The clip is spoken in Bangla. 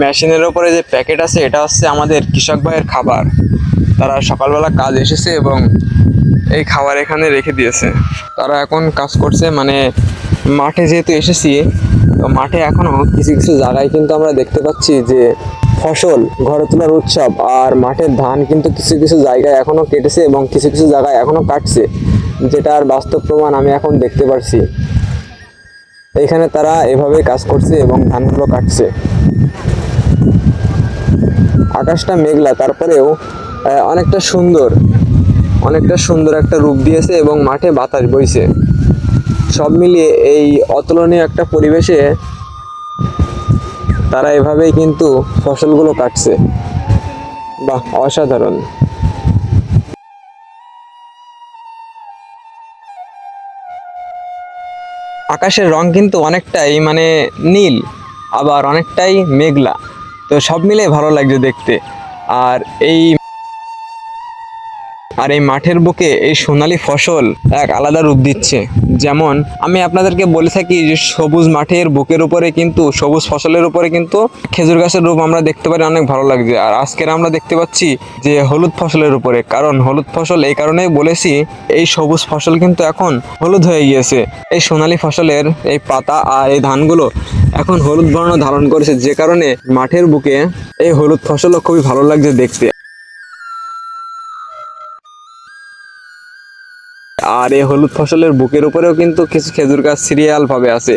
মেশিনের ওপরে যে প্যাকেট আছে এটা হচ্ছে আমাদের কৃষক ভাইয়ের খাবার। তারা সকালবেলা কাজ এসেছে এবং এই খাবার এখানে রেখে দিয়েছে। তারা এখন কাজ করছে, মানে মাঠে যেহেতু এসেছি, তো মাঠে এখনো কিছু কিছু জায়গায় কিন্তু আমরা দেখতে পাচ্ছি যে ফসল ঘরে তোলার উৎসব, আর মাঠের ধান কিন্তু কিছু কিছু জায়গায় এখনো কেটেছে এবং কিছু কিছু জায়গায় এখনো কাটছে, যেটার বাস্তব প্রমাণ আমি এখন দেখতে পাচ্ছি। এখানে তারা এভাবেই কাজ করছে এবং ধানগুলো কাটছে। আকাশটা মেঘলা, তারপরেও অনেকটা সুন্দর একটা রূপ দিয়েছে এবং মাঠে বাতাস বইছে। সব মিলিয়ে এই অতুলনীয় একটা পরিবেশে তারা এভাবেই কিন্তু ফসলগুলো কাটছে। বাহ, অসাধারণ। আকাশের রং কিন্তু অনেকটাই মানে নীল, আবার অনেকটাই মেঘলা, তো সব মিলে ভালো লাগছে দেখতে। আর এই মাঠের বুকে এই সোনালী ফসল এক আলাদা রূপ দিচ্ছে। যেমন আমি আপনাদেরকে বলে থাকি যে সবুজ মাঠের বুকের উপরে কিন্তু, সবুজ ফসলের উপরে কিন্তু খেজুর গাছের রূপ আমরা দেখতে পারি, অনেক ভালো লাগছে। আর আজকের আমরা দেখতে পাচ্ছি যে হলুদ ফসলের উপরে, কারণ হলুদ ফসল এই কারণেই বলেছি, এই সবুজ ফসল কিন্তু এখন হলুদ হয়ে গিয়েছে। এই সোনালী ফসলের এই পাতা আর এই ধানগুলো এখন হলুদ বর্ণ ধারণ করেছে, যে কারণে মাঠের বুকে এই হলুদ ফসলও খুবই ভালো লাগছে দেখতে। আর এই হলুদ ফসলের বুকের উপরেও কিন্তু কিছু খেজুর গাছ সিরিয়াল ভাবে আছে।